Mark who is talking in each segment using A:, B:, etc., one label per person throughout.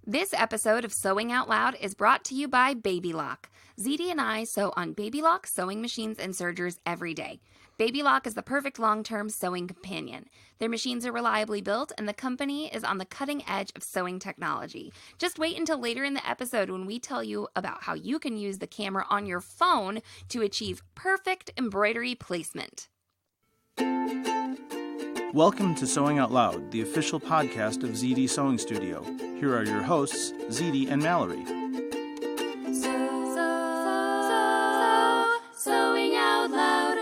A: This episode of Sewing Out Loud is brought to you by Baby Lock. ZD and I sew on Baby Lock sewing machines and sergers every day. Baby Lock is the perfect long-term sewing companion. Their machines are reliably built, and the company is on the cutting edge of sewing technology. Just wait until later in the episode when we tell you about how you can use the camera on your phone to achieve perfect embroidery placement.
B: Welcome to Sewing Out Loud, the official podcast of ZD Sewing Studio. Here are your hosts, ZD and Mallory.
A: Sewing Out Loud.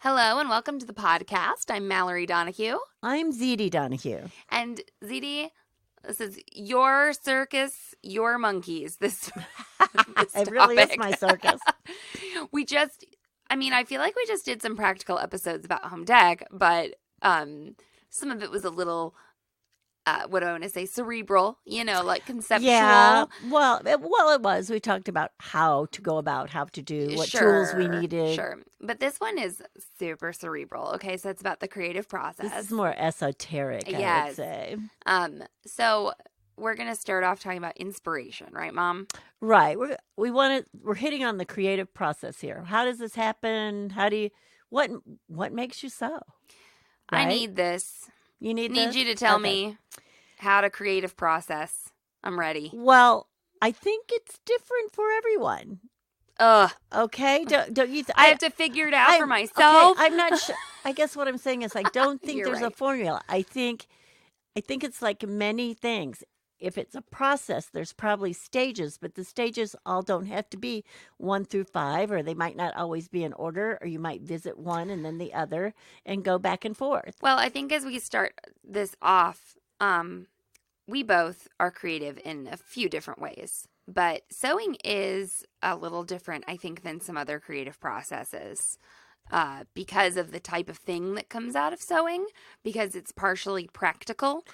A: Hello and welcome to the podcast. I'm Mallory Donahue.
C: I'm ZD Donahue.
A: And ZD, this is your circus, your monkeys. This
C: It really is my circus.
A: I feel like we just did some practical episodes about home deck, but some of it was a little, what do I want to say, cerebral, like conceptual.
C: Yeah, well, it was. We talked about how to go about, how to do, what tools we needed.
A: Sure, but this one is super cerebral, okay? So it's about the creative process.
C: This is more esoteric, I would say.
A: So we're going to start off talking about inspiration, right, Mom?
C: Right. We're hitting on the creative process here. How does this happen? What makes you sew? Right?
A: I need this.
C: You need
A: this?
C: this?
A: You to tell me how to creative process. I'm ready.
C: Well, I think it's different for everyone. Okay? Don't you
A: I have to figure it out for myself.
C: Okay, I'm not sure. I guess what I'm saying is I don't think there's a formula. I think it's like many things. If it's a process, there's probably stages, but the stages all don't have to be 1 through 5, or they might not always be in order, or you might visit one and then the other and go back and forth.
A: Well, I think as we start this off, we both are creative in a few different ways, but sewing is a little different, I think, than some other creative processes. Because of the type of thing that comes out of sewing, because it's partially practical.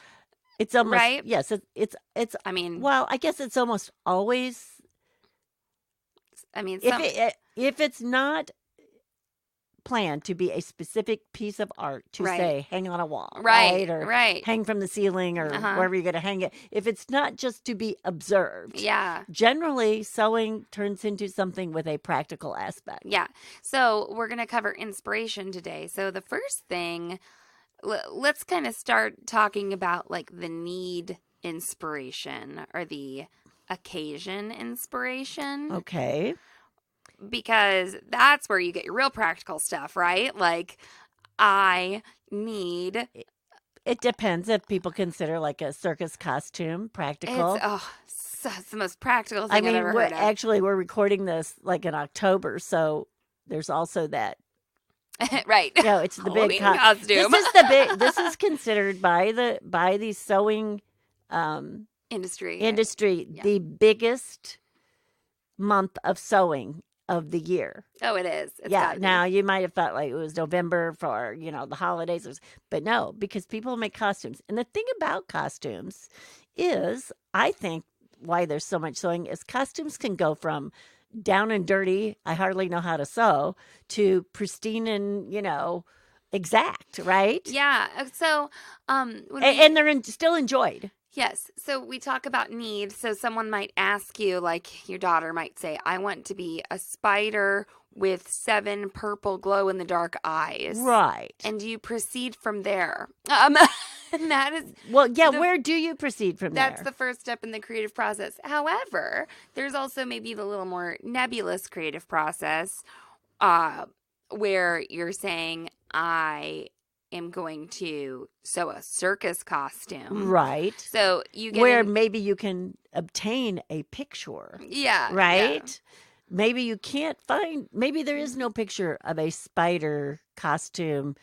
C: It's almost
A: right.
C: Yes, it's.
A: I mean,
C: well, I guess it's almost always.
A: I mean,
C: if it's not planned to be a specific piece of art to say hang on a wall, right, or hang from the ceiling, or wherever you're going to hang it. If it's not just to be observed, generally sewing turns into something with a practical aspect.
A: Yeah. So we're going to cover inspiration today. So the first thing. Let's kind of start talking about like the need inspiration or the occasion inspiration.
C: Okay.
A: Because that's where you get your real practical stuff, right? Like I need...
C: It depends if people consider like a circus costume practical.
A: It's the most practical thing I've ever heard of.
C: Actually, we're recording this like in October, so there's also that.
A: Right.
C: No, it's the big
A: costume.
C: This is considered by the sewing
A: industry
C: the biggest month of sewing of the year.
A: Oh, it is.
C: Now you might have thought like it was November for, the holidays, but no, because people make costumes. And the thing about costumes is, I think why there's so much sewing is costumes can go from down and dirty, I hardly know how to sew, to pristine and, exact, right?
A: Yeah. So,
C: and they're still enjoyed.
A: Yes. So we talk about need. So someone might ask you, like your daughter might say, I want to be a spider with 7 purple glow-in-the-dark eyes.
C: Right.
A: And you proceed from there. And that is...
C: Well, yeah, where do you proceed from there?
A: That's the first step in the creative process. However, there's also maybe the little more nebulous creative process where you're saying, I am going to sew a circus costume.
C: Right.
A: So you get...
C: Where maybe you can obtain a picture.
A: Yeah.
C: Right?
A: Yeah.
C: Maybe you can't maybe there is no picture of a spider costume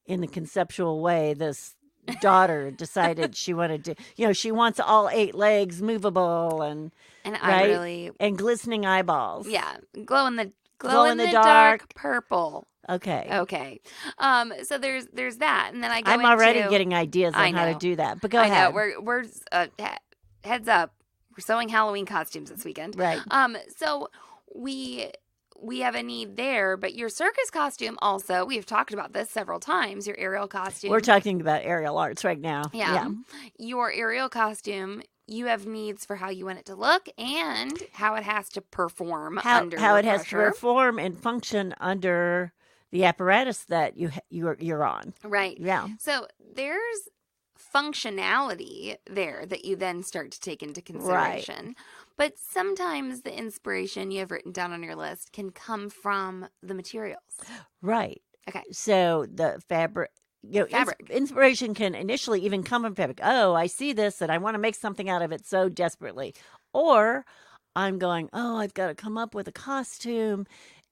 C: in the conceptual way this daughter decided she wanted to, she wants all 8 legs movable and and glistening eyeballs.
A: Yeah. Glow in the dark purple.
C: Okay.
A: So there's that. And then
C: I'm already getting ideas on how to do that. But go ahead.
A: We're heads up. We're sewing Halloween costumes this weekend.
C: Right.
A: So we have a need there, but your circus costume also, we've talked about this several times, your aerial costume.
C: We're talking about aerial arts right now.
A: Yeah. Your aerial costume you have needs for how you want it to look and how it has to perform
C: how
A: under
C: it has to
A: pressure.
C: perform and function under the apparatus that you're on.
A: Right.
C: Yeah.
A: So there's functionality there that you then start to take into consideration. But sometimes the inspiration you have written down on your list can come from the materials.
C: Right.
A: Okay.
C: So the fabric,
A: Fabric.
C: Inspiration can initially even come from fabric. Oh, I see this and I want to make something out of it so desperately. Or I'm going, oh, I've got to come up with a costume.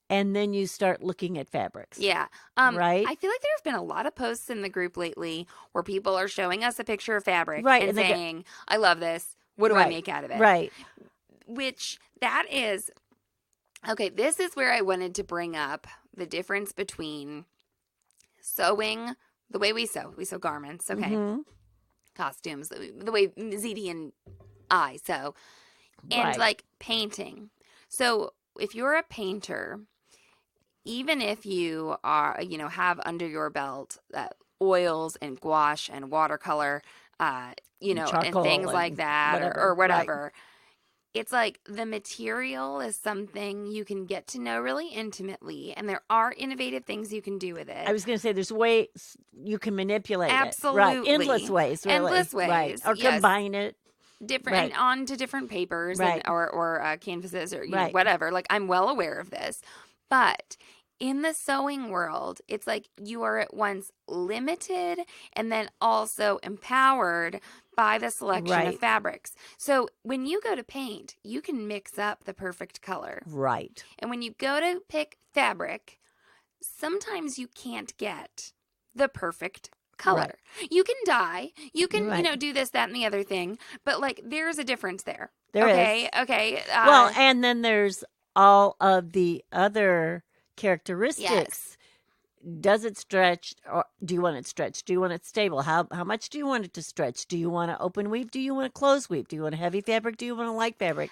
C: And then you start looking at fabrics.
A: Yeah.
C: Right?
A: I feel like there have been a lot of posts in the group lately where people are showing us a picture of fabric
C: Right,
A: and
C: and they go-
A: saying, I love this. What do I make out of it?
C: Right.
A: Which that is, okay, this is where I wanted to bring up the difference between sewing, the way we sew garments, okay,
C: Mhm.
A: costumes, the way ZD and I sew, and
C: Right.
A: like painting. So if you're a painter, even if you are, have under your belt oils and gouache and watercolor, and
C: Charcoal
A: things
C: and
A: like that,
C: whatever,
A: or
C: right.
A: whatever. It's like the material is something you can get to know really intimately, and there are innovative things you can do with it.
C: I was going to say there's ways you can manipulate it. Right.
A: Absolutely.
C: Endless ways, really.
A: Endless ways,
C: Right. Or
A: yes.
C: combine it.
A: Different
C: Right.
A: and onto different papers
C: Right.
A: or canvases or
C: Right.
A: whatever. Like, I'm well aware of this, but in the sewing world, it's like you are at once limited and then also empowered by the selection
C: Right.
A: of fabrics. So when you go to paint, you can mix up the perfect color.
C: Right.
A: And when you go to pick fabric, sometimes you can't get the perfect color. You can dye, you can,
C: Right.
A: do this, that, and the other thing, but like there's a difference there.
C: There
A: okay,
C: is.
A: Okay.
C: Well, and then there's all of the other characteristics.
A: Yes.
C: Does it stretch, or do you want it stretched? Do you want it stable? How much do you want it to stretch? Do you want to open weave? Do you want to close weave? Do you want a heavy fabric? Do you want a light fabric?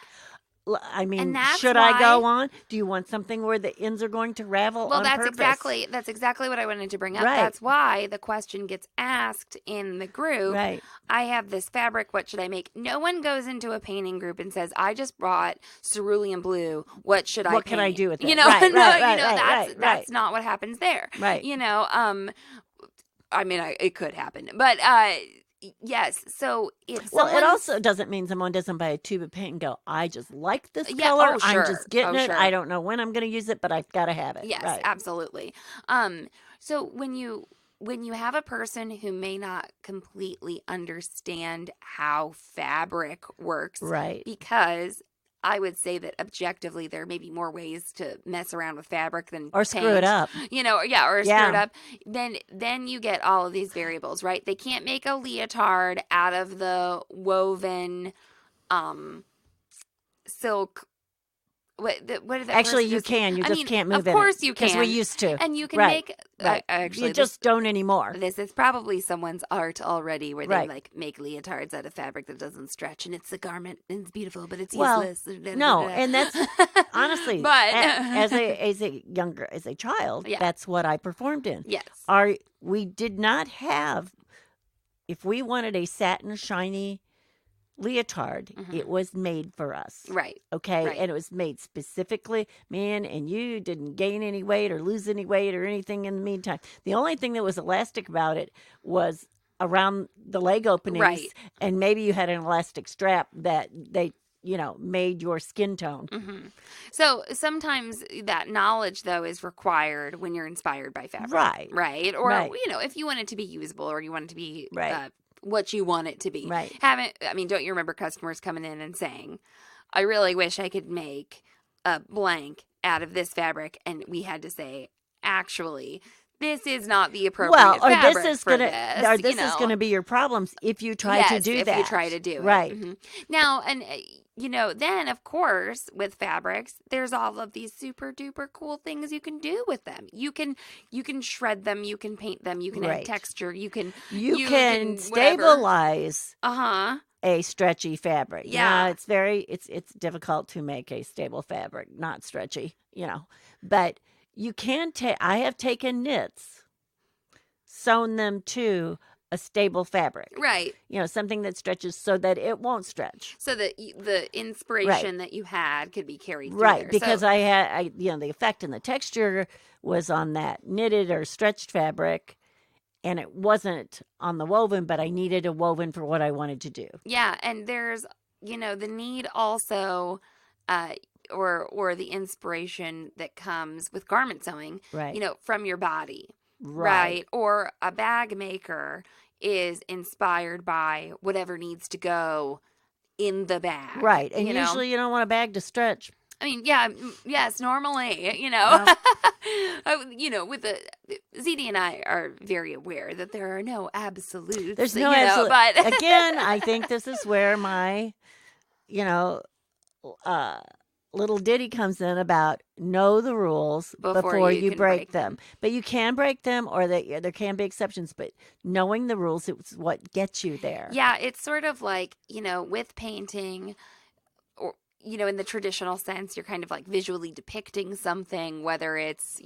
C: I mean,
A: And that's
C: should I go
A: why-
C: on? Do you want something where the ends are going to ravel
A: Well,
C: on
A: that's
C: purpose?
A: exactly what I wanted to bring up.
C: Right.
A: That's why the question gets asked in the group.
C: Right.
A: I have this fabric. What should I make? No one goes into a painting group and says, "I just brought cerulean blue. What should I?
C: What can I
A: paint?"
C: do with it?
A: You know,
C: Right,
A: no,
C: right, right,
A: that's
C: right.
A: not what happens there.
C: Right.
A: I mean, it could happen, but yes. So if
C: Well, it
A: someone's-
C: also doesn't mean someone doesn't buy a tube of paint and go, I just like this
A: Yeah,
C: color.
A: oh, sure.
C: I'm just getting
A: Oh,
C: it.
A: sure.
C: I don't know when I'm going to use it, but I've got to have it.
A: Yes,
C: Right.
A: absolutely. So when you have a person who may not completely understand how fabric works,
C: Right.
A: because I would say that objectively there may be more ways to mess around with fabric than
C: Or screw it
A: paint.
C: up.
A: Or screw
C: Yeah.
A: it up. Then you get all of these variables, right? They can't make a leotard out of the woven silk. What did that
C: Actually,
A: person
C: you
A: just-
C: can. You
A: I
C: just
A: mean,
C: can't move it.
A: Of course you can.
C: Because we used to.
A: And you can
C: Right,
A: make
C: Right.
A: actually
C: you just don't anymore.
A: this is probably someone's art already where
C: Right.
A: they like make leotards out of fabric that doesn't stretch and it's a garment and it's beautiful but it's
C: Well,
A: useless.
C: No, and that's honestly,
A: But-
C: as a child,
A: Yeah.
C: that's what I performed in.
A: Yes.
C: We did not have, if we wanted a satin shiny leotard, it was made for us.
A: Right.
C: Okay.
A: Right.
C: And it was made specifically, man, and you didn't gain any weight or lose any weight or anything in the meantime. The only thing that was elastic about it was around the leg openings.
A: Right.
C: And maybe you had an elastic strap that they, made your skin tone.
A: So sometimes that knowledge though is required when you're inspired by fabric.
C: Right.
A: Right. Or
C: Right.
A: if you want it to be usable or you want it to be
C: Right.
A: what you want it to be.
C: Right.
A: Don't you remember customers coming in and saying, I really wish I could make a blank out of this fabric, and we had to say, actually, this is not the appropriate fabric
C: this is
A: for
C: gonna,
A: this.
C: or this is going to be your problems if you try to do
A: if
C: that.
A: you try to do it.
C: Right.
A: Mhm. Now, and then of course with fabrics, there's all of these super duper cool things you can do with them. You can shred them, you can paint them, you can add
C: Right.
A: texture, you can
C: You can
A: whatever.
C: stabilize
A: Uh-huh.
C: a stretchy fabric.
A: Yeah.
C: It's it's difficult to make a stable fabric, not stretchy, but you can take, I have taken knits, sewn them to a stable fabric.
A: Right.
C: Something that stretches so that it won't stretch.
A: So that the inspiration that you had could be carried through
C: Right,
A: there.
C: because
A: So,
C: the effect and the texture was on that knitted or stretched fabric, and it wasn't on the woven, but I needed a woven for what I wanted to do.
A: yeah, and there's, the need also, or the inspiration that comes with garment sewing,
C: Right.
A: from your body.
C: Right.
A: Or a bag maker is inspired by whatever needs to go in the bag.
C: Right, and usually you don't want a bag to stretch.
A: I mean, yes, normally,
C: Well,
A: with the ZD and I are very aware that there are no absolutes.
C: there's no
A: absolute, but
C: Again, I think this is where my, little ditty comes in about know the rules before you
A: can
C: break them. But you can break them, or there can be exceptions. But knowing the rules is what gets you there.
A: Yeah, it's sort of like, with painting, or, in the traditional sense, you're kind of like visually depicting something, whether it's,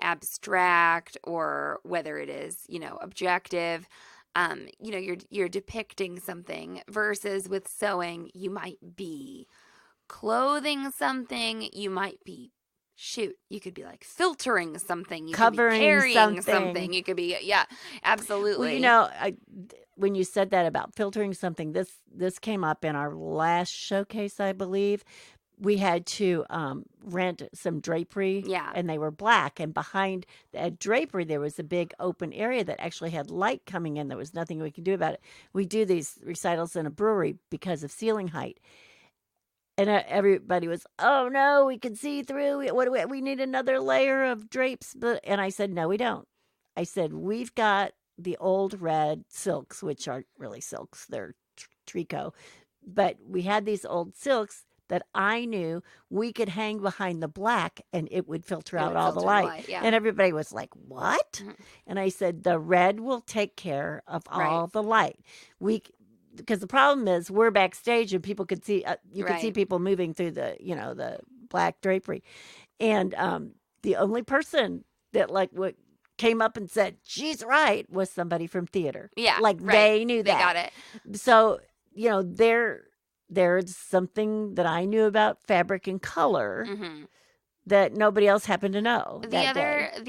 A: abstract or whether it is, objective. You're depicting something versus with sewing, you might be clothing something, you might be you could be like filtering something, you
C: Covering
A: could be carrying
C: something.
A: you could be absolutely.
C: Well, when you said that about filtering something, this came up in our last showcase, I believe. We had to rent some drapery, and they were black, and behind that drapery there was a big open area that actually had light coming in. There was nothing we could do about it. We do these recitals in a brewery because of ceiling height. And everybody was, oh no, we can see through. We need another layer of drapes. And I said, no, we don't. I said, we've got the old red silks, which aren't really silks. They're tricot. But we had these old silks that I knew we could hang behind the black and it would filter out all the light.
A: Yeah.
C: And everybody was like, what?
A: Mm-hmm.
C: And I said, the red will take care of all the light. Because the problem is we're backstage and people could see, you could see people moving through the black drapery. And the only person that came up and said, she's right, was somebody from theater.
A: Yeah.
C: They knew that.
A: They got it.
C: So, there's something that I knew about fabric and color that nobody else happened to know.
A: The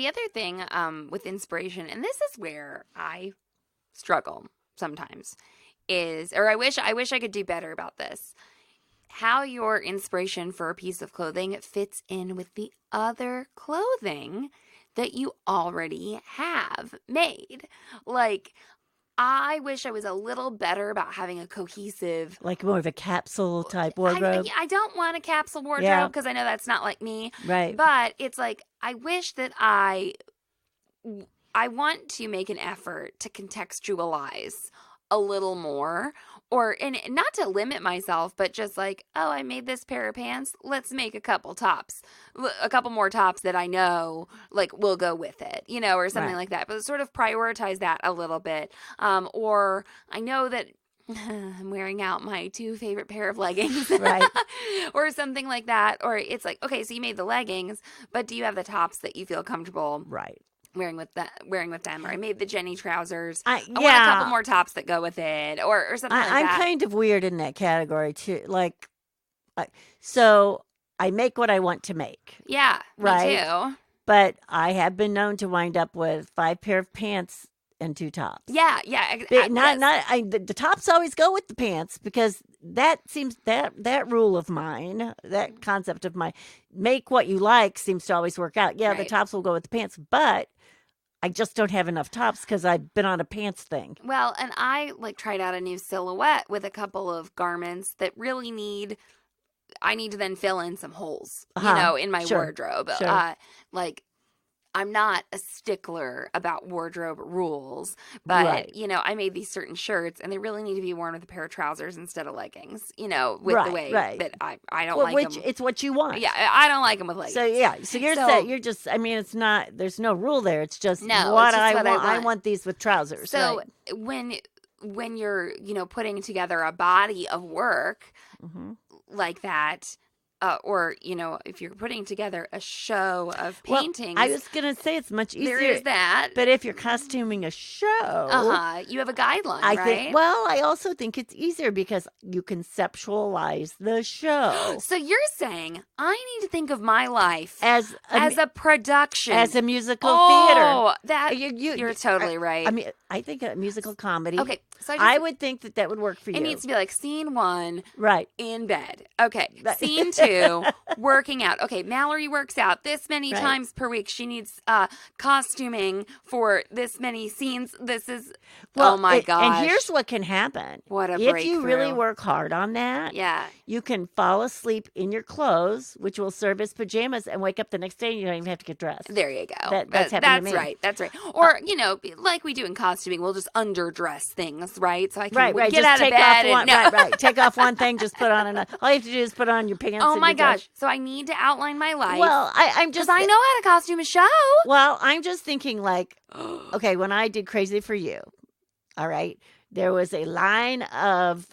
A: other thing with inspiration, and this is where I struggle sometimes, I wish I could do better about this. How your inspiration for a piece of clothing fits in with the other clothing that you already have made. I wish I was a little better about having a cohesive,
C: more of a capsule type wardrobe.
A: I don't want a capsule wardrobe because I know that's not like me.
C: Right.
A: But it's I wish that I want to make an effort to contextualize a little more, and not to limit myself, but just I made this pair of pants, let's make a couple more tops that I know will go with it, or something like that, but sort of prioritize that a little bit. Or I know that I'm wearing out my 2 favorite pair of leggings,
C: right?
A: Or something like that. Or it's okay, so you made the leggings, but do you have the tops that you feel comfortable wearing with them? Or I made the Jenny trousers. I want a couple more tops that go with it, or something like that.
C: I'm kind of weird in that category too. So I make what I want to make.
A: Yeah,
C: right?
A: Me too.
C: But I have been known to wind up with 5 pair of pants and 2 tops.
A: Yeah.
C: The tops always go with the pants because that seems that rule of mine, that concept of mine, make what you like seems to always work out. Yeah, the tops will go with the pants, but I just don't have enough tops because I've been on a pants thing.
A: Well, and I tried out a new silhouette with a couple of garments that really I need to then fill in some holes, in my wardrobe.
C: Sure.
A: I'm not a stickler about wardrobe rules, but, I made these certain shirts and they really need to be worn with a pair of trousers instead of leggings, with the way that I don't like them.
C: It's what you want.
A: Yeah, I don't like them with leggings.
C: So you're just, it's not, there's no rule there. It's just what I want. I want these with trousers.
A: So when you're, putting together a body of work like that, or, if you're putting together a show of paintings.
C: Well, I was going to say it's much easier.
A: There is that.
C: But if you're costuming a show.
A: You have a guideline, right?
C: I also think it's easier because you conceptualize the show.
A: So you're saying I need to think of my life
C: as
A: a production.
C: As a musical theater.
A: Oh, you're totally right.
C: I mean, I think a musical comedy.
A: Okay, so
C: I would think that would work for you.
A: It needs to be like scene 1,
C: right,
A: in bed. Okay, scene 2, working out. Okay, Mallory works out this many times per week. She needs costuming for this many scenes. This is oh my gosh.
C: And here's what can happen.
A: What a breakthrough.
C: If you really work hard on that, you can fall asleep in your clothes, which will serve as pajamas, and wake up the next day and you don't even have to get dressed.
A: There you go.
C: That's happened to me.
A: Right. That's right. Or, like we do in costuming, we'll just underdress things, right? So I can get
C: just
A: out of bed.
C: Right. Take off one thing, just put on another. All you have to do is put on your pants.
A: Oh my gosh. So I need to outline my life.
C: Well, I'm just.
A: Because I know how to costume a show.
C: Well, I'm just thinking like, okay, when I did Crazy for You, all right, there was a line of,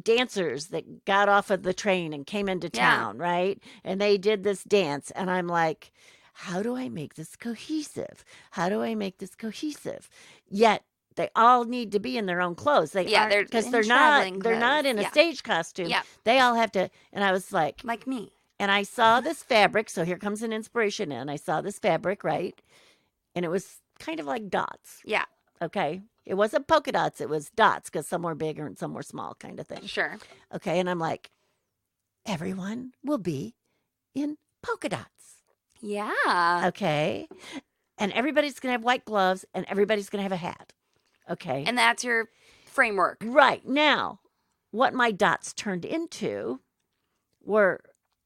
C: dancers that got off of the train and came into town, right? And they did this dance. And I'm like, how do I make this cohesive? How do I make this cohesive? Yet they all need to be in their own clothes. They're not in a stage costume.
A: Yeah.
C: They all have to. And I was like
A: me.
C: And I saw this fabric. So here comes an inspiration in. I saw this fabric, right? And it was kind of like dots.
A: Yeah.
C: Okay. It wasn't polka dots. It was dots because some were bigger and some were small kind of thing.
A: Sure.
C: Okay. And I'm everyone will be in polka dots.
A: Yeah.
C: Okay. And everybody's going to have white gloves and everybody's going to have a hat. Okay.
A: And that's your framework.
C: Right. Now, what my dots turned into were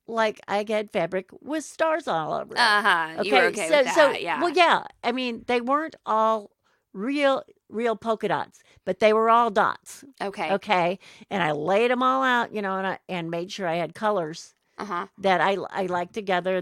C: I had fabric with stars all over it.
A: Okay. You were okay with that, yeah.
C: Well, yeah. I mean, they weren't all real polka dots, but they were all dots.
A: Okay.
C: Okay. And I laid them all out, and made sure I had colors that I like together.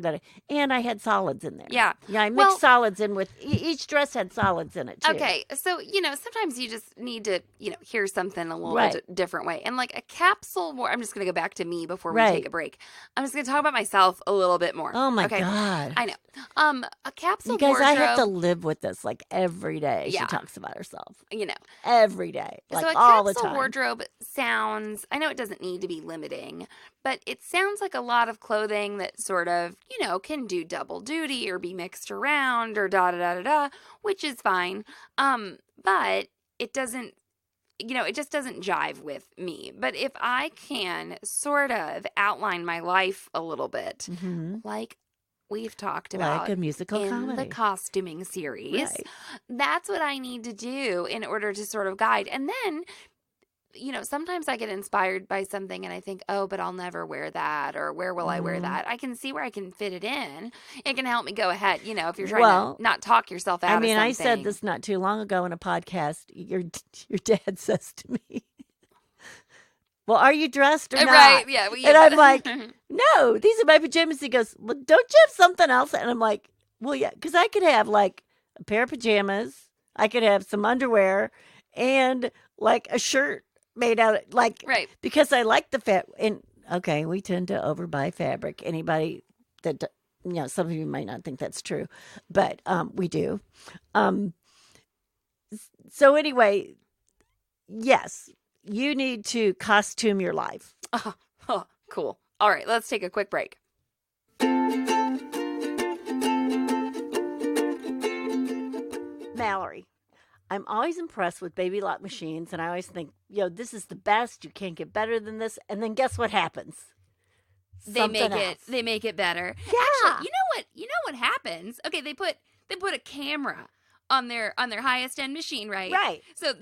C: And I had solids in there.
A: Yeah.
C: Yeah, I mixed solids in with each dress had solids in it too.
A: Okay, so sometimes you just need to hear something a little different way. And like a capsule I'm just going to go back to me before we take a break. I'm just going to talk about myself a little bit more.
C: Oh my God,
A: I know. A capsule.
C: You guys,
A: wardrobe,
C: I have to live with this every day.
A: Yeah.
C: She talks about herself.
A: Every
C: day,
A: so a
C: all the
A: capsule
C: time.
A: Wardrobe sounds. I know it doesn't need to be limiting, but it sounds like a lot of clothing that sort of, can do double duty or be mixed around or which is fine. But it doesn't, it just doesn't jive with me. But if I can sort of outline my life a little bit, like we've talked about
C: like a musical
A: in
C: comedy.
A: The costuming series,
C: right.
A: That's what I need to do in order to sort of guide. And then, sometimes I get inspired by something and I think, oh, but I'll never wear that, or where will I wear that? I can see where I can fit it in. It can help me go ahead, if you're trying to not talk yourself out of something.
C: I said this not too long ago in a podcast. Your dad says to me, well, are you dressed or not?
A: Right, yeah.
C: And I'm like, no, these are my pajamas. He goes, well, don't you have something else? And I'm like, well, yeah, because I could have a pair of pajamas. I could have some underwear and a shirt made out of
A: right.
C: Because I like the fat. And okay, we tend to overbuy fabric. Anybody that, some of you might not think that's true, but we do. So anyway, yes, you need to costume your life.
A: Oh, cool. All right, let's take a quick break.
C: Mallory, I'm always impressed with Baby Lock machines, and I always think, this is the best. You can't get better than this. And then guess what happens?
A: They make it better.
C: Yeah.
A: Actually, you know what happens? Okay, they put a camera on their highest end machine, right?
C: Right.
A: So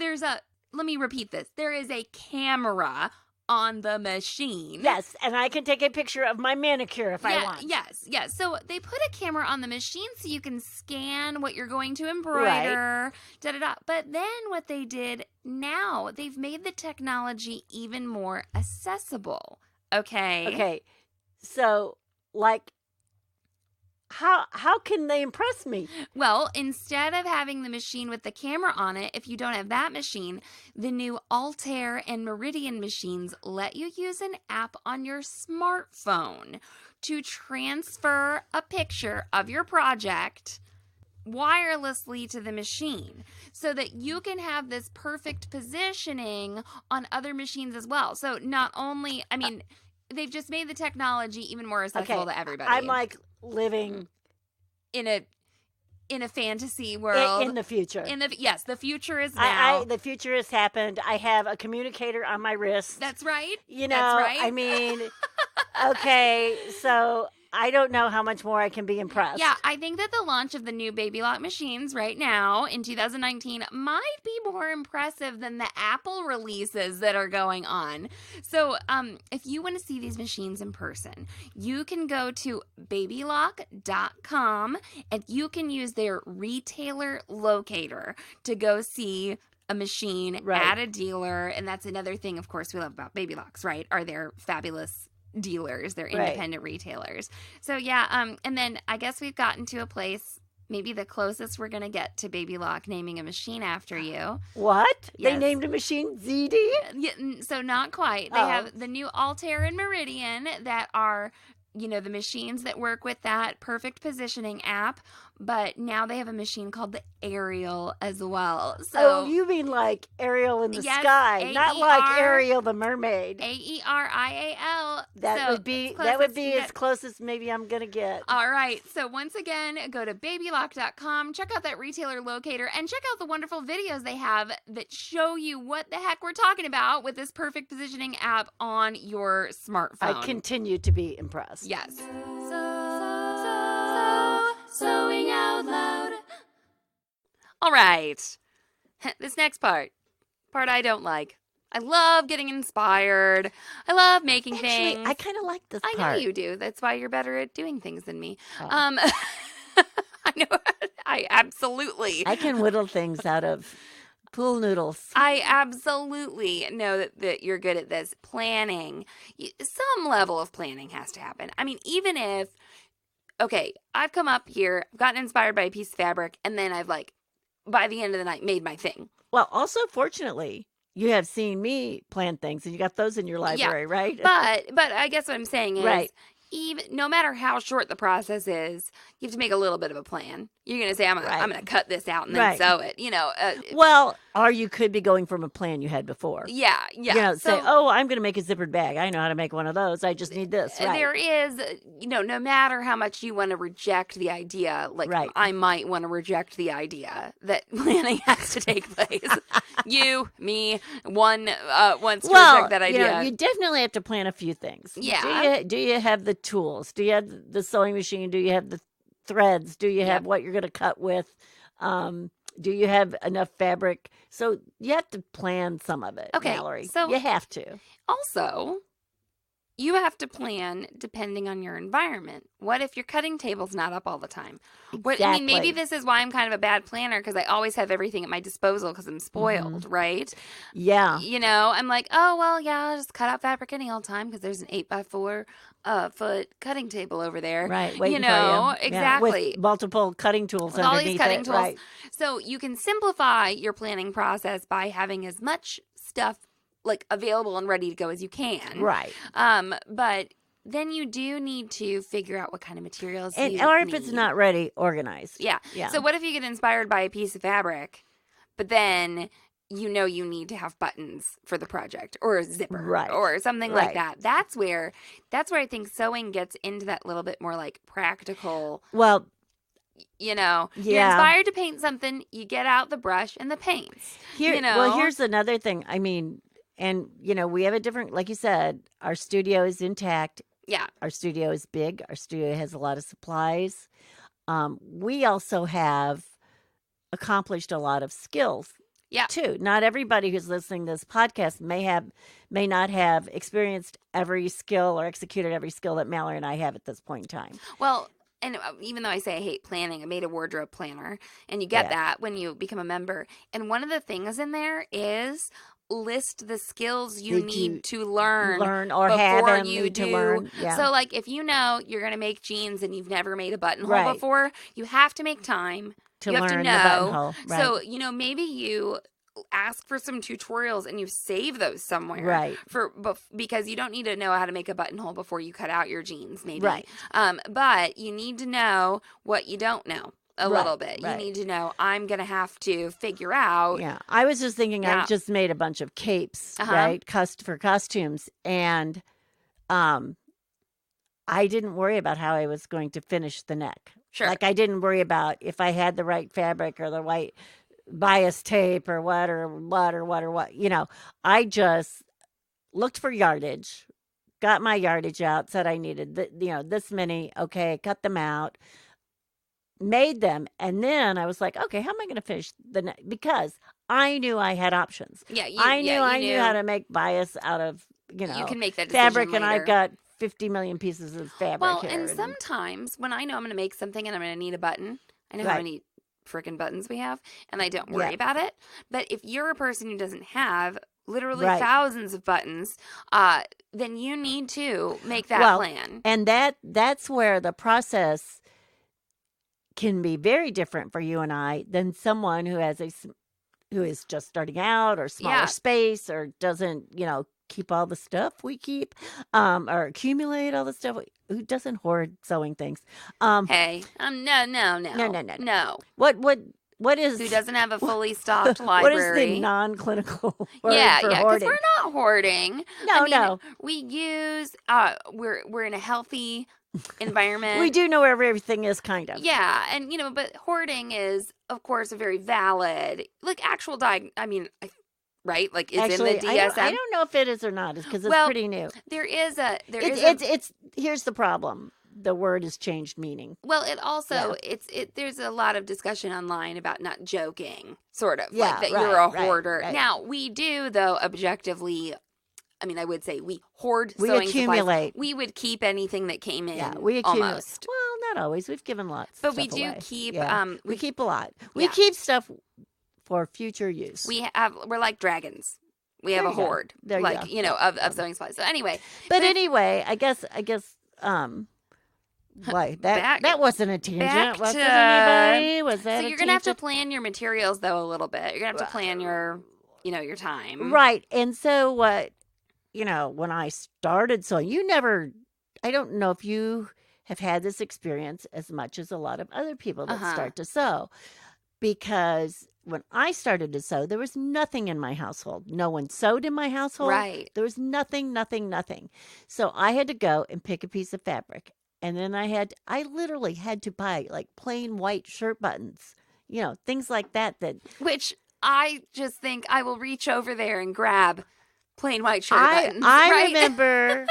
A: let me repeat this. There is a camera on the machine.
C: Yes, and I can take a picture of my manicure if I want.
A: Yes. So they put a camera on the machine so you can scan what you're going to embroider, But then what they did now, they've made the technology even more accessible. Okay.
C: Okay. So, how can they impress me?
A: Well, instead of having the machine with the camera on it, if you don't have that machine, the new Altair and Meridian machines let you use an app on your smartphone to transfer a picture of your project wirelessly to the machine so that you can have this perfect positioning on other machines as well. So not only, I mean, they've just made the technology even more accessible to everybody.
C: I'm like living
A: in a fantasy world.
C: in the future.
A: Yes, the future is now.
C: The future has happened. I have a communicator on my wrist.
A: That's right.
C: You know,
A: That's right.
C: I mean, okay, so I don't know how much more I can be impressed.
A: Yeah, I think that the launch of the new Baby Lock machines right now in 2019 might be more impressive than the Apple releases that are going on. So if you want to see these machines in person, you can go to babylock.com and you can use their retailer locator to go see a machine at a dealer. And that's another thing, of course, we love about Baby Locks, right? Are their fabulous dealers, they're independent retailers. So yeah, and then I guess we've gotten to a place, maybe the closest we're gonna get to Baby Lock naming a machine after you.
C: What?
A: Yes.
C: They named a machine ZD?
A: Yeah, so not quite. They have the new Altair and Meridian that are, you know, the machines that work with that perfect positioning app, but now they have a machine called the Ariel as well. So
C: you mean like Ariel in the
A: Yes,
C: sky, not like
A: AER.
C: Ariel the mermaid.
A: AERIAL.
C: That would be as close as maybe I'm gonna get.
A: All right. So once again, go to babylock.com, check out that retailer locator, and check out the wonderful videos they have that show you what the heck we're talking about with this perfect positioning app on your smartphone.
C: I continue to be impressed.
A: Yes. Sewing out loud. All right. This next part I don't like. I love getting inspired. I love making things.
C: I kind of like this part.
A: I know you do. That's why you're better at doing things than me.
C: Oh.
A: I know. I absolutely.
C: I can whittle things out of pool noodles.
A: I absolutely know that you're good at this. Planning. Some level of planning has to happen. I mean, even if, okay, I've come up here, I've gotten inspired by a piece of fabric, and then I've like, by the end of the night, made my thing.
C: Well, also, fortunately, you have seen me plan things, and you got those in your library, right?
A: But I guess what I'm saying is,
C: Right.
A: no matter how short the process is, you have to make a little bit of a plan. You're going to say, I'm gonna cut this out and then sew it. You know.
C: Well, or you could be going from a plan you had before.
A: Yeah.
C: You know, say, I'm going to make a zippered bag. I know how to make one of those. I just need this. Right.
A: There is, no matter how much you want to reject the idea, like I might want to reject the idea that planning has to take place. You, me, one wants to reject that idea.
C: You definitely have to plan a few things.
A: Yeah.
C: Do you have the tools? Do you have the sewing machine? Do you have the threads? Do you have what you're going to cut with? Do you have enough fabric? So you have to plan some of it, Mallory. So you have to.
A: Also, you have to plan depending on your environment. What if your cutting table's not up all the time?
C: Exactly.
A: I mean, maybe this is why I'm kind of a bad planner, because I always have everything at my disposal because I'm spoiled, right?
C: Yeah.
A: I'm like, oh, well, I'll just cut out fabric any old time because there's an 8x4 foot cutting table over there.
C: Right. Waiting for you.
A: Exactly.
C: With multiple cutting tools
A: with
C: underneath
A: all these cutting
C: it.
A: tools.
C: Right.
A: So you can simplify your planning process by having as much stuff like available and ready to go as you can.
C: Right.
A: But then you do need to figure out what kind of materials
C: or if it's not ready, organize.
A: Yeah. So what if you get inspired by a piece of fabric, but then you need to have buttons for the project or a zipper or something like that. That's where I think sewing gets into that little bit more like practical.
C: Well,
A: you're inspired to paint something, you get out the brush and the paints.
C: Well, here's another thing. I mean, and, we have a different, like you said, our studio is intact.
A: Yeah.
C: Our studio is big. Our studio has a lot of supplies. We also have accomplished a lot of skills.
A: Yeah.
C: Too. Not everybody who's listening to this podcast may not have experienced every skill or executed every skill that Mallory and I have at this point in time.
A: Well, and even though I say I hate planning, I made a wardrobe planner, and you get that when you become a member. And one of the things in there is list the skills you
C: That
A: need
C: you
A: to learn
C: or have
A: before
C: them
A: you
C: need
A: do.
C: to learn. Yeah.
A: So, like, if you know you're going to make jeans and you've never made a buttonhole
C: Right.
A: before, you have to make time.
C: to
A: you have to
C: learn the
A: know.
C: buttonhole. Right.
A: So, maybe you ask for some tutorials and you save those somewhere.
C: Right.
A: Because you don't need to know how to make a buttonhole before you cut out your jeans, maybe.
C: Right.
A: But you need to know what you don't know. A
C: Right,
A: little bit.
C: right.
A: You need to know, I'm going to have to figure out.
C: Yeah, I was just thinking
A: Yeah.
C: I just made a bunch of capes,
A: Uh-huh.
C: right, for costumes, and I didn't worry about how I was going to finish the neck.
A: Sure.
C: Like I didn't worry about if I had the right fabric or the right bias tape or what. I just looked for yardage, got my yardage out, said I needed this many. Okay, cut them out. Made them, and then I was like, okay, how am I going to finish the neck? Because I knew I had options.
A: Yeah,
C: I knew how to make bias out of
A: You can make that decision
C: fabric, and
A: later.
C: I've got 50 million pieces of fabric.
A: Well,
C: here,
A: and sometimes when I know I'm going to make something and I'm going to need a button, I know how
C: Right.
A: many freaking buttons we have, and I don't worry
C: Yeah.
A: about it. But if you're a person who doesn't have literally
C: Right.
A: thousands of buttons, then you need to make that
C: Well,
A: plan.
C: and that's where the process can be very different for you and I than someone who who is just starting out or smaller
A: Yeah.
C: space or doesn't keep all the stuff we keep or accumulate all the stuff who doesn't hoard sewing things.
A: Hey, no.
C: No. What is
A: Who doesn't have a fully stocked
C: what is
A: library?
C: the non-clinical word
A: Yeah,
C: for
A: because
C: hoarding?
A: we're not hoarding.
C: No,
A: I mean,
C: no.
A: We use we're in a healthy environment.
C: We do know where everything is, kind of.
A: Yeah, and but hoarding is, of course, a very valid, like actual right? Like it's
C: Actually,
A: in the DSM.
C: I don't know if it is or not. It's because it's
A: Well,
C: pretty new.
A: There is a
C: Here's the problem. The word has changed meaning.
A: well, it also there's a lot of discussion online about not joking, sort of like that you're a hoarder.
C: right.
A: Now we do though objectively. I mean, I would say we hoard
C: We
A: sewing
C: accumulate.
A: supplies. We would keep anything that came in.
C: Yeah, we accumulate.
A: almost.
C: Well, not always. We've given lots.
A: But
C: of
A: we
C: stuff
A: do
C: away.
A: keep.
C: Yeah. We keep a lot. We
A: yeah.
C: keep stuff for future use.
A: We're like dragons. We have
C: There
A: a
C: you go.
A: hoard,
C: There you
A: like
C: go.
A: of sewing supplies. So anyway,
C: But anyway, I guess why that wasn't a tangent, was it, anybody? Was that
A: so
C: a
A: you're gonna have to
C: tangent?
A: plan your materials though a little bit. You're gonna have to plan your your time.
C: Right. And so what, when I started sewing, I don't know if you have had this experience as much as a lot of other people that
A: Uh-huh.
C: start to sew. Because when I started to sew, there was nothing in my household. No one sewed in my household.
A: Right.
C: There was nothing. So I had to go and pick a piece of fabric. And then I literally had to buy like plain white shirt buttons, things like that.
A: Which I just think I will reach over there and grab plain white shirt
C: I
A: buttons. right?
C: remember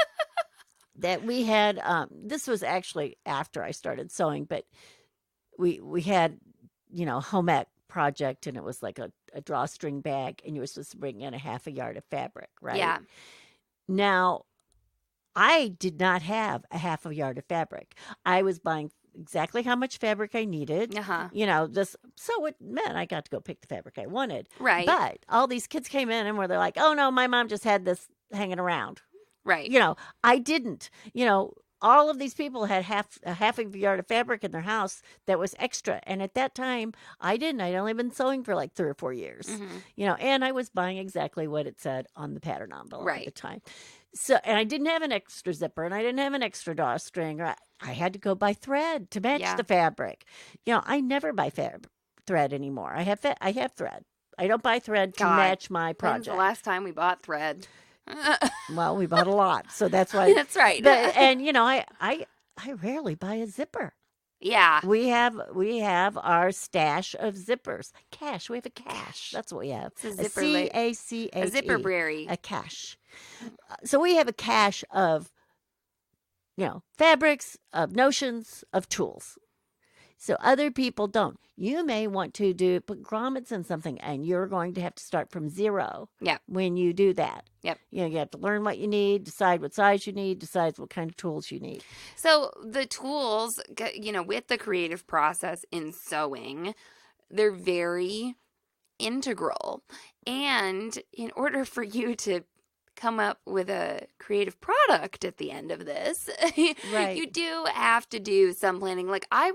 C: that we had, this was actually after I started sewing, but we had, home ec project, and it was like a drawstring bag, and you were supposed to bring in a half a yard of fabric, right?
A: Yeah.
C: Now, I did not have a half a yard of fabric. I was buying exactly how much fabric I needed.
A: Uh-huh.
C: So it meant I got to go pick the fabric I wanted.
A: Right.
C: But all these kids came in and they're like, oh no, my mom just had this hanging around.
A: Right.
C: I didn't. All of these people had a half a yard of fabric in their house that was extra. And at that time, I didn't. I'd only been sewing for like 3 or 4 years.
A: Mhm.
C: And I was buying exactly what it said on the pattern envelope at
A: Right.
C: the time. So, and I didn't have an extra zipper, and I didn't have an extra drawstring, or I had to go buy thread to match
A: Yeah.
C: the fabric. I never buy thread anymore. I have thread. I don't buy thread to
A: God.
C: match my
A: When's
C: project.
A: the last time we bought thread?
C: Well, we bought a lot, so that's why.
A: That's right.
C: And I rarely buy a zipper.
A: yeah.
C: We have our stash of zippers. Cache. We have a cache. That's what we have.
A: It's a
C: A
A: zipper
C: CACHE.
A: A zipperbrary.
C: A cache. So we have a cache of, fabrics, of notions, of tools. So other people don't. You may want to put grommets in something, and you're going to have to start from zero.
A: Yep.
C: When you do that.
A: Yep.
C: You have to learn what you need, decide what size you need, decide what kind of tools you need.
A: So the tools, with the creative process in sewing, they're very integral. And in order for you to come up with a creative product at the end of this,
C: Right.
A: you do have to do some planning. Like I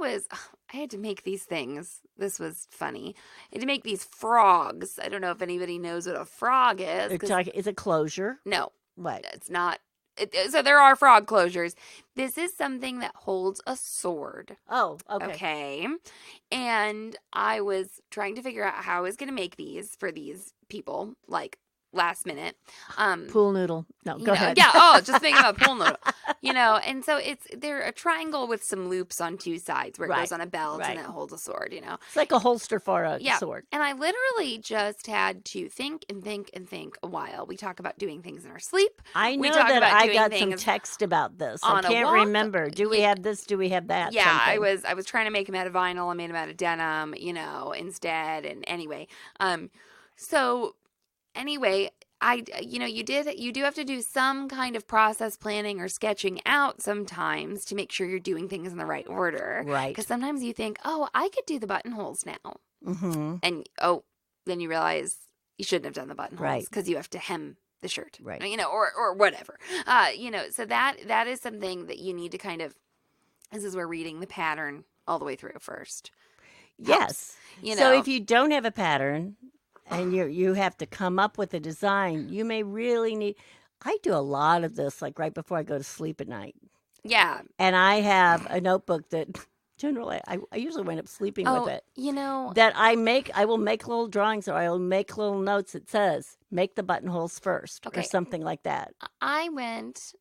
A: had to make these things. This was funny. I had to make these frogs. I don't know if anybody knows what a frog is.
C: Is it closure?
A: No,
C: What?
A: it's not. So there are frog closures. This is something that holds a sword.
C: Oh, okay.
A: Okay. And I was trying to figure out how I was going to make these for these people, like last minute.
C: Pool noodle. No, go ahead.
A: Yeah. Oh, just thinking about pool noodle. And so they're a triangle with some loops on two sides where it
C: Right.
A: goes on a belt
C: Right.
A: and it holds a sword,
C: It's like a holster for a
A: Yeah.
C: sword.
A: And I literally just had to think and think and think a while. We talk about doing things in our sleep.
C: I
A: We
C: know
A: talk
C: that
A: about
C: I
A: doing
C: got some
A: things
C: text about this. I
A: on a
C: can't
A: walk.
C: remember. Do we
A: Yeah.
C: have this? Do we have that?
A: Yeah, I
C: Something.
A: was trying to make them out of vinyl. I made them out of denim, instead. And anyway, so anyway, you do have to do some kind of process planning or sketching out sometimes to make sure you're doing things in the right order.
C: Right.
A: Because sometimes you think, oh, I could do the buttonholes now.
C: Mm-hmm.
A: And then you realize you shouldn't have done the buttonholes
C: Right.
A: because you have to hem the shirt,
C: Right.
A: or whatever. So that is something that you need to kind of. This is where reading the pattern all the way through first.
C: Yes.
A: You
C: So
A: know.
C: if you don't have a pattern and you have to come up with a design, you may really need. I do a lot of this, like right before I go to sleep at night,
A: Yeah.
C: and I have a notebook that generally I usually wind up sleeping with it. That I will make little drawings or I will make little notes that says make the buttonholes first
A: Okay.
C: or something like that.
A: I went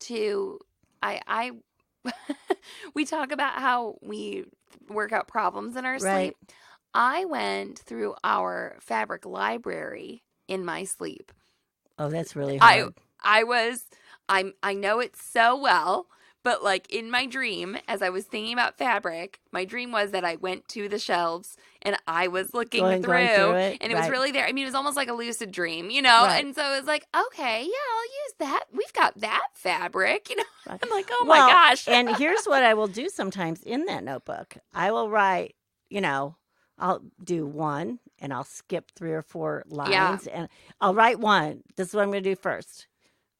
A: to I we talk about how we work out problems in our
C: Right.
A: sleep. I went through our fabric library in my sleep.
C: Oh, that's really
A: I
C: hard.
A: I know it so well, but like in my dream, as I was thinking about fabric, my dream was that I went to the shelves and I was looking
C: Going through it,
A: and it was
C: right.
A: really there. I mean, it was almost like a lucid dream,
C: Right.
A: And so it was like, okay, yeah, I'll use that. We've got that fabric,
C: Right.
A: I'm like, oh
C: Well,
A: my gosh.
C: And here's what I will do sometimes in that notebook. I will write, I'll do one and I'll skip 3 or 4 lines and I'll write one. This is what I'm going to do first.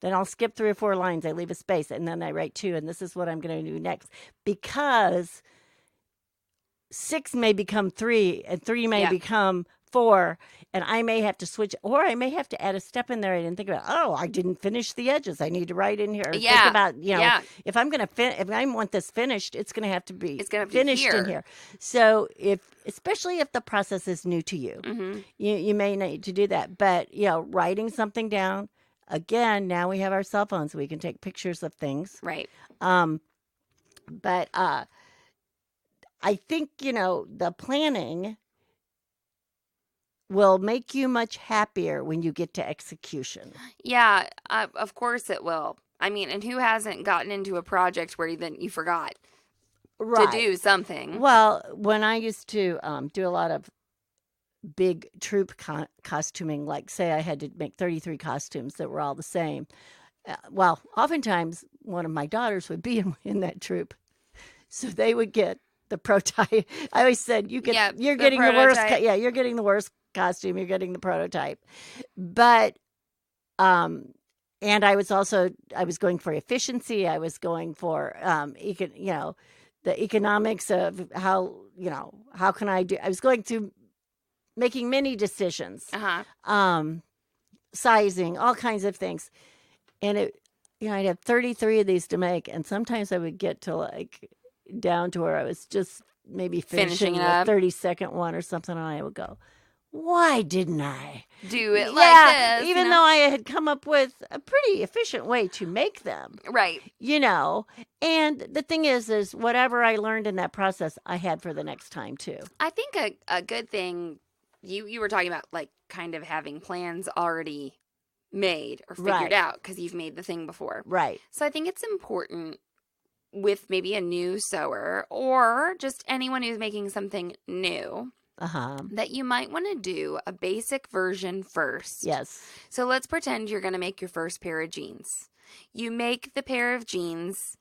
C: Then I'll skip 3 or 4 lines. I leave a space and then I write 2 and this is what I'm going to do next. Because 6 may become 3 and 3 may
A: Yeah.
C: become 4 and I may have to switch or I may have to add a step in there I didn't think about. Oh, I didn't finish the edges. I need to write in here. Or
A: Yeah.
C: Think about,
A: Yeah.
C: if I'm going to if I want this finished, it's going to have to be
A: It's gonna have to be
C: finished in
A: here.
C: here. So especially if the process is new to you,
A: Mm-hmm.
C: you may need to do that. But writing something down. Again, now we have our cell phones. We can take pictures of things.
A: Right.
C: But I think the planning will make you much happier when you get to execution.
A: Yeah, of course it will. I mean, and who hasn't gotten into a project where then you forgot to do something?
C: Well, when I used to do a lot of big troop costuming, like say I had to make 33 costumes that were all the same. Oftentimes one of my daughters would be in that troop, so they would get the prototype. I always said, you're getting the worst.
A: prototype.
C: You're getting the worst costume. You're getting the prototype. But, and I was going for efficiency. I was going for, the economics of how can I do, I was going through making many decisions, sizing, all kinds of things. And I'd have 33 of these to make. And sometimes I would get to down to where I was just maybe finishing
A: it
C: the
A: up.
C: 32nd one or something. And I would go, why didn't I
A: Do it like this.
C: Even though I had come up with a pretty efficient way to make them,
A: Right.
C: And the thing is whatever I learned in that process, I had for the next time too.
A: I think a good thing, you were talking about like kind of having plans already made or figured
C: Right.
A: out because you've made the thing before.
C: Right.
A: So I think it's important with maybe a new sewer or just anyone who's making something new that you might want to do a basic version first.
C: Yes.
A: So let's pretend you're going to make your first pair of jeans. You make the pair of jeans,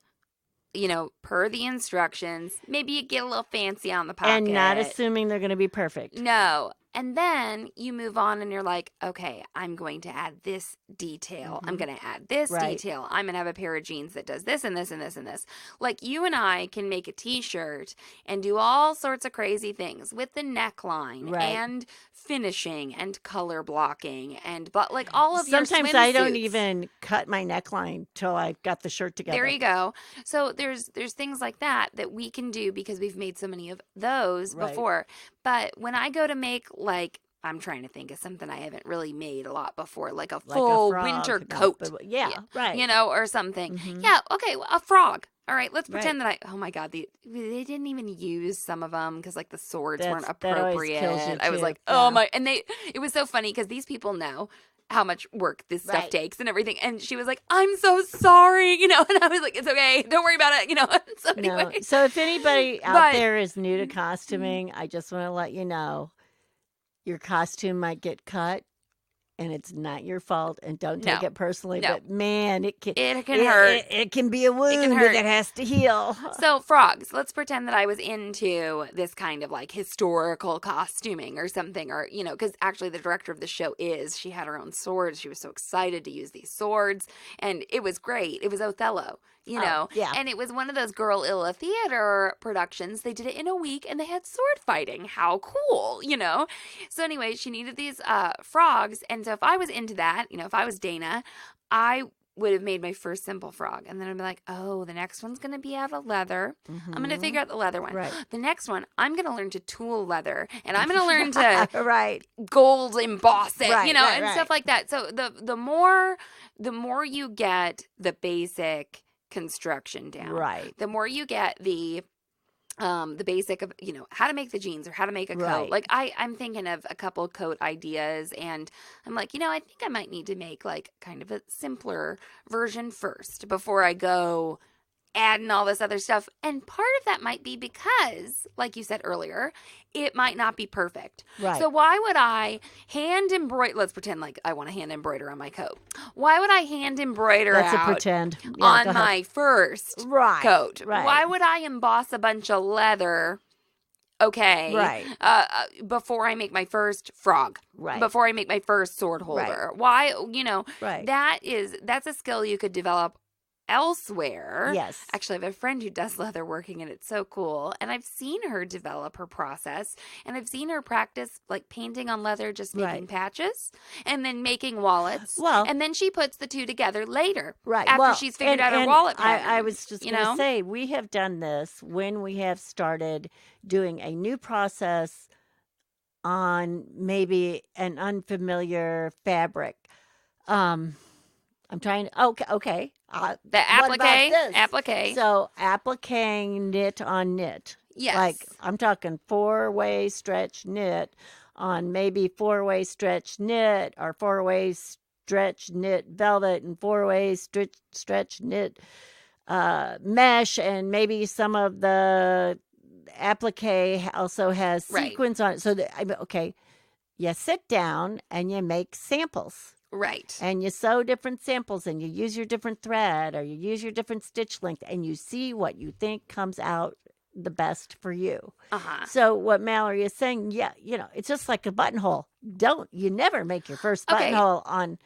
A: per the instructions. Maybe you get a little fancy on the pocket.
C: And not assuming they're going to be perfect.
A: No. And then you move on and you're like, okay, I'm going to add this detail. I'm going to add this
C: Right.
A: detail. I'm going to have a pair of jeans that does this and this and this and this. Like you and I can make a t-shirt and do all sorts of crazy things with the neckline
C: Right.
A: and finishing and color blocking and like all of your
C: Sometimes I don't
A: swimsuits.
C: even cut my neckline till I've got the shirt together.
A: There you go. So there's things like that we can do because we've made so many of those
C: Right.
A: before. But when I go to make like I'm trying to think of something I haven't really made a lot before, like a
C: Like a
A: full
C: frog.
A: winter
C: No,
A: coat.
C: but yeah, right.
A: You know, or something.
C: Mhm.
A: Yeah, okay, a frog. All right, let's
C: Right.
A: pretend that oh my God, they didn't even use some of them because like the swords weren't
C: That always
A: appropriate.
C: kills you,
A: I was
C: too.
A: like,
C: Yeah.
A: oh my, and it was so funny because these people know how much work this stuff
C: Right.
A: takes and everything. And she was like, I'm so sorry, you know, and I was like, it's okay, don't worry about it, you know. So
C: No.
A: anyway.
C: So if anybody out
A: But-
C: there is new to costuming, I just want to let you know your costume might get cut and it's not your fault, and don't take
A: No.
C: it personally.
A: No.
C: But man, it can
A: hurt.
C: It can be a wound
A: hurt.
C: that has to heal.
A: So frogs, let's pretend that I was into this kind of like historical costuming or something, or, you know, because actually the director of the show she had her own swords. She was so excited to use these swords and it was great. It was Othello, you
C: Oh,
A: know,
C: yeah.
A: and it was one of those Guerrilla theater productions. They did it in a week and they had sword fighting. How cool, you know? So anyway, she needed these frogs. And so if I was into that, you know, if I was Dana, I would have made my first simple frog. And then I'd be like, oh, the next one's going to be out of leather. I'm going to figure out the leather one.
C: Right.
A: The next one, I'm going to learn to tool leather. And I'm going to learn to
C: Right.
A: gold emboss it,
C: Right,
A: you know,
C: right,
A: and
C: right.
A: stuff like that. So the more you get the basic construction down,
C: Right.
A: the more you get the basic of, you know, how to make the jeans or how to make a coat.
C: Right.
A: Like I'm thinking of a couple coat ideas and I'm like, you know, I think I might need to make like kind of a simpler version first before I go adding all this other stuff. And part of that might be because, like you said earlier, it might not be perfect.
C: Right.
A: So why would I hand embroider? Let's pretend like I want to hand embroider on my coat. Why would I hand embroider
C: That's
A: out
C: a pretend. Yeah, go
A: on
C: ahead.
A: my first
C: Right.
A: coat?
C: Right.
A: Why would I emboss a bunch of leather? Okay.
C: Right.
A: Before I make my first frog.
C: Right.
A: Before I make my first sword holder. Why? You know.
C: Right.
A: That's a skill you could develop elsewhere.
C: Yes.
A: Actually, I have a friend who does leather working and it's so cool. And I've seen her develop her process and I've seen her practice like painting on leather, just making
C: Right.
A: patches and then making wallets.
C: Well-
A: and then she puts the two together later.
C: Right.
A: After
C: well,
A: she's figured
C: and-
A: out her
C: and
A: wallet
C: I
A: pattern,
C: was just
A: you
C: going to
A: know?
C: say, we have done this when we have started doing a new process on maybe an unfamiliar fabric. I'm trying to, okay.
A: The
C: what about
A: applique.
C: this?
A: Applique.
C: So appliquing knit on knit.
A: Yes.
C: Like I'm talking 4-way stretch knit on maybe 4-way stretch knit or 4-way stretch knit velvet and 4-way stretch knit mesh, and maybe some of the applique also has
A: Right.
C: sequins on it. So okay, you sit down and you make samples.
A: Right.
C: And you sew different samples and you use your different thread or you use your different stitch length and you see what you think comes out the best for you.
A: Uh-huh.
C: So what Mallory is saying, yeah, you know, it's just like a buttonhole. You never make your first
A: Okay.
C: buttonhole on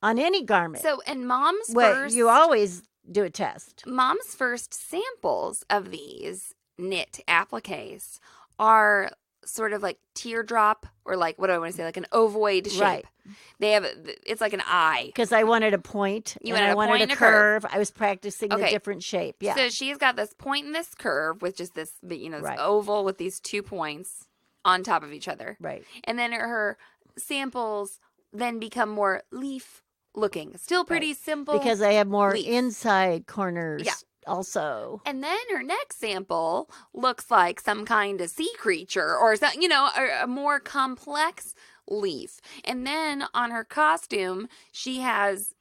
C: any garment.
A: So, and mom's
C: Well,
A: first...
C: you always do a test.
A: Mom's first samples of these knit appliques are sort of like teardrop or like, what do I want to say, like an ovoid shape.
C: Right.
A: They have, it's like an eye.
C: Because I wanted a point.
A: You
C: and
A: wanted
C: I
A: a
C: wanted
A: point
C: a
A: and a curve.
C: curve. I was practicing the
A: Okay.
C: different shape. Yeah.
A: So she's got this point and this curve with just this, you know, this
C: Right.
A: oval with these 2 points on top of each other.
C: Right.
A: And then her samples then become more leaf looking. Still pretty simple.
C: Because I have more
A: leaf.
C: inside corners
A: Yeah.
C: also.
A: And then her next sample looks like some kind of sea creature or some, you know, a more complex leaf. And then on her costume, she has,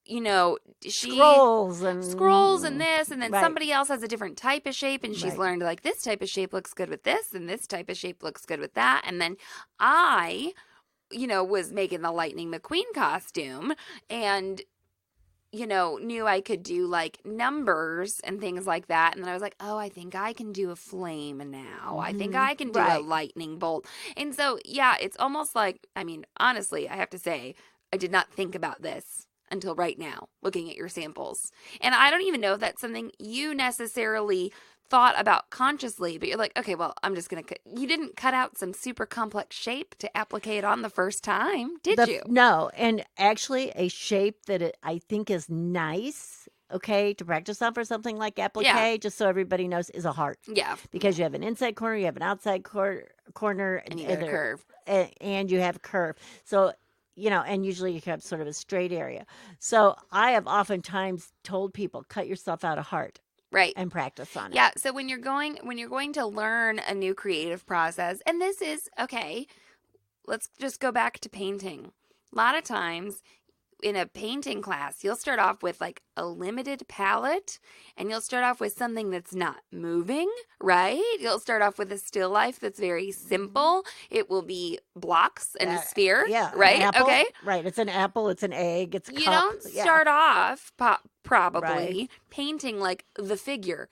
A: you know,
C: Scrolls and
A: this, and then
C: Right.
A: somebody else has a different type of shape, and she's
C: Right.
A: learned like this type of shape looks good with this, and this type of shape looks good with that. And then I, you know, was making the Lightning McQueen costume, and knew I could do like numbers and things like that. And then I was like, oh, I think I can do a flame now. I think I can do a lightning bolt. And so, yeah, it's almost like, I mean, honestly, I have to say, I did not think about this until right now, looking at your samples. And I don't even know if that's something you necessarily thought about consciously, but you're like, okay, well, I'm just going to you didn't cut out some super complex shape to applique it on the first time, did you?
C: No. And actually a shape that I think is nice, okay, to practice on for something like applique, just so everybody knows, is a heart.
A: Yeah.
C: Because you have an inside corner, you have an outside corner.
A: And you have a curve.
C: And you have a curve. So, and usually you have sort of a straight area. So I have oftentimes told people, cut yourself out a heart.
A: Right.
C: And practice on it.
A: Yeah. So when you're going to learn a new creative process, and this is, okay, let's just go back to painting. A lot of times in a painting class, you'll start off with like a limited palette, and you'll start off with something that's not moving, right? You'll start off with a still life that's very simple. It will be blocks and a sphere, right? Okay.
C: Right. It's an apple, it's an egg, it's a cup.
A: You don't start off probably painting like the figure,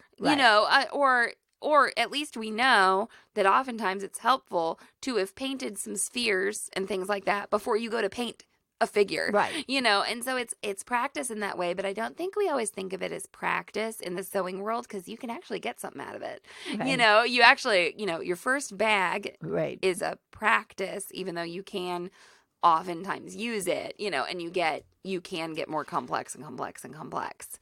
A: or at least we know that oftentimes it's helpful to have painted some spheres and things like that before you go to paint a figure,
C: right?
A: And so it's practice in that way, but I don't think we always think of it as practice in the sewing world, because you can actually get something out of it.
C: Right.
A: You actually, your first bag
C: is
A: a practice, even though you can oftentimes use it, and you can get more complex and complex and complex.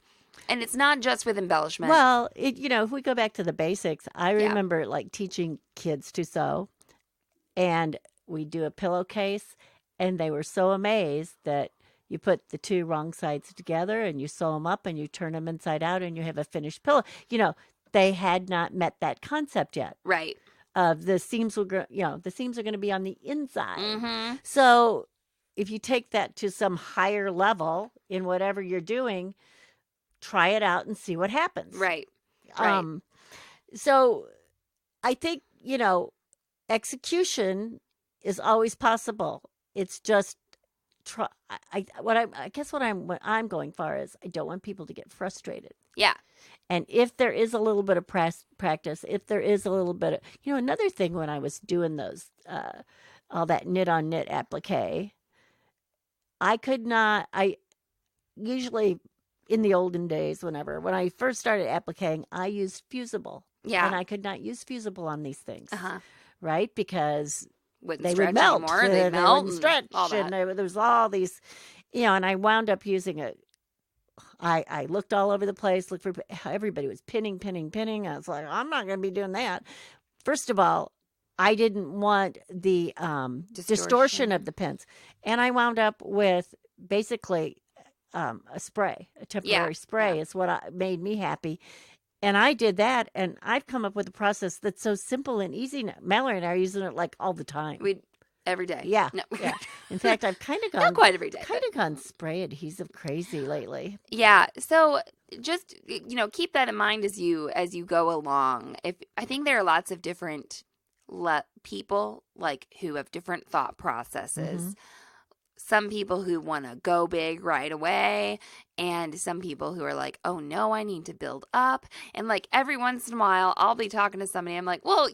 A: And it's not just with embellishment.
C: Well, if we go back to the basics, I remember like teaching kids to sew, and we do a pillowcase. And they were so amazed that you put the two wrong sides together and you sew them up and you turn them inside out and you have a finished pillow. They had not met that concept yet.
A: Right.
C: The seams will go, the seams are going to be on the inside.
A: Mm-hmm.
C: So if you take that to some higher level in whatever you're doing, try it out and see what happens.
A: Right.
C: So I think, execution is always possible. It's just I guess what I'm going for is I don't want people to get frustrated.
A: Yeah.
C: And if there is a little bit of practice, if there is a little bit of, another thing when I was doing those, all that knit on knit applique, I usually in the olden days, when I first started appliquing, I used fusible.
A: Yeah.
C: And I could not use fusible on these things.
A: Uh-huh.
C: Right? Because
A: they
C: would melt.
A: Anymore. They melt
C: and stretch. And there was all these, and I wound up using it. I looked all over the place, looked for, everybody was pinning. I was like, I'm not going to be doing that. First of all, I didn't want the distortion of the pins. And I wound up with basically a temporary spray is what made me happy. And I did that, and I've come up with a process that's so simple and easy. Mallory and I are using it like all the time.
A: Every day.
C: Yeah.
A: No.
C: Yeah. In fact, I've kind of gone
A: not quite every day.
C: Gone spray adhesive crazy lately.
A: Yeah. So just keep that in mind as you go along. I think there are lots of different people who have different thought processes. Mm-hmm. Some people who want to go big right away, and some people who are like, oh no, I need to build up. And every once in a while, I'll be talking to somebody. I'm like, well,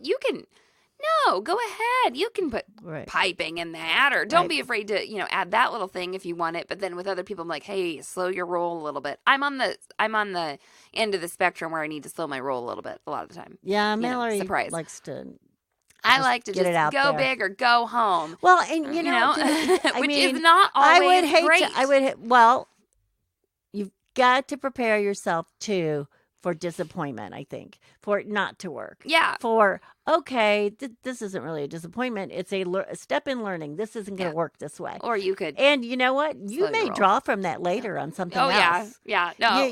A: go ahead. You can put piping in that, or don't be afraid to, add that little thing if you want it. But then with other people, I'm like, hey, slow your roll a little bit. I'm on the end of the spectrum where I need to slow my roll a little bit a lot of the time.
C: Yeah, Mallory likes to.
A: I like to just go big or go home.
C: Well, and
A: which is not always great.
C: You've got to prepare yourself for disappointment, I think, for it not to work.
A: Yeah.
C: This isn't really a disappointment. It's a step in learning. This isn't going to work this way.
A: Or you could.
C: And you know what? You may draw from that later on something else.
A: Yeah. No.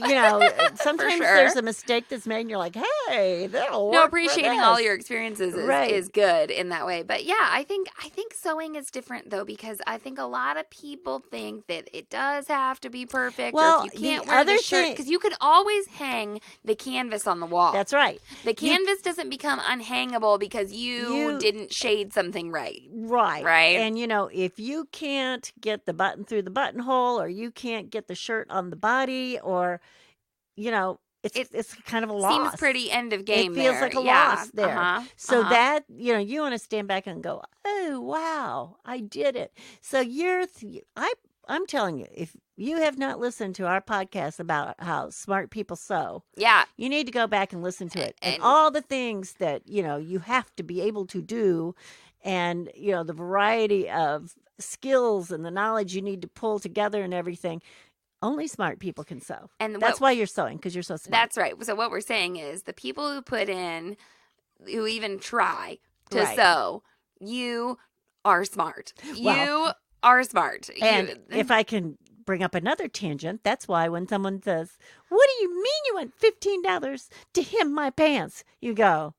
C: Sometimes there's a mistake that's made and you're like, hey, that'll work.
A: No, appreciating all your experiences is good in that way. But yeah, I think sewing is different though, because I think a lot of people think that it does have to be perfect, or if you can't wear the shirt, because you can always hang the canvas on the wall.
C: That's right.
A: The canvas doesn't become unhangable trouble because you didn't shade something right.
C: Right.
A: Right.
C: And, if you can't get the button through the buttonhole, or you can't get the shirt on the body, or, it's kind of a loss.
A: Seems pretty end of game.
C: It feels
A: there.
C: like a
A: Yeah.
C: loss there. So that, you want to stand back and go, oh, wow, I did it. So I'm telling you, if you have not listened to our podcast about how smart people sew,
A: yeah,
C: you need to go back and listen to it. And
A: And-
C: all the things that, you have to be able to do, and, the variety of skills and the knowledge you need to pull together and everything. Only smart people can sew.
A: And
C: that's why you're sewing, because you're so smart.
A: That's right. So what we're saying is the people who even try to
C: Right.
A: sew, you are smart.
C: Well,
A: you are smart.
C: And if I can bring up another tangent, that's why when someone says, "What do you mean you want $15 to hem my pants?" You go,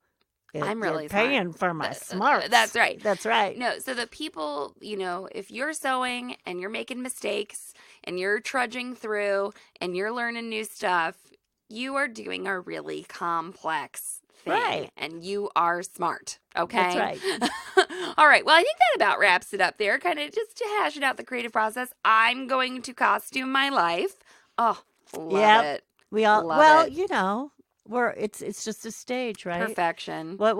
A: I'm really
C: "You're paying for my smarts."
A: That's right.
C: That's right.
A: No, so the people, if you're sewing and you're making mistakes and you're trudging through and you're learning new stuff, you are doing a really complex thing.
C: Right.
A: And you are smart. Okay.
C: That's right.
A: All right. Well, I think that about wraps it up there. Kind of just to hash it out the creative process. I'm going to costume my life. Oh, love
C: Yep.
A: it.
C: We all
A: Love it.
C: it's just a stage, right?
A: Perfection.
C: What?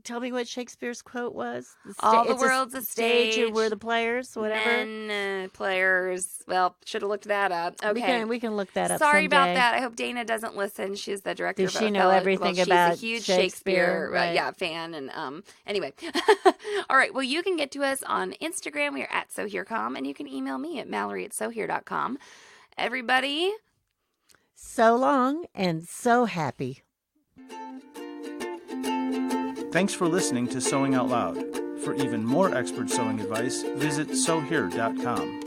C: Tell me what Shakespeare's quote was.
A: All the
C: it's
A: world's a
C: stage, and we're
A: stage.
C: the players. Whatever.
A: Men, players. Well, should have looked that up. Okay.
C: We can look that up.
A: Sorry about
C: someday.
A: that. I hope Dana doesn't listen. She's the director.
C: Does
A: of
C: she know
A: Othello.
C: everything
A: she's
C: about
A: a huge
C: Shakespeare? Right.
A: fan. And anyway, all right. Well, you can get to us on Instagram. We are at SoHereCom, and you can email me at Mallory@SoHere.com. Everybody,
C: So long and so happy.
B: Thanks for listening to Sewing Out Loud. For even more expert sewing advice, visit sewhere.com.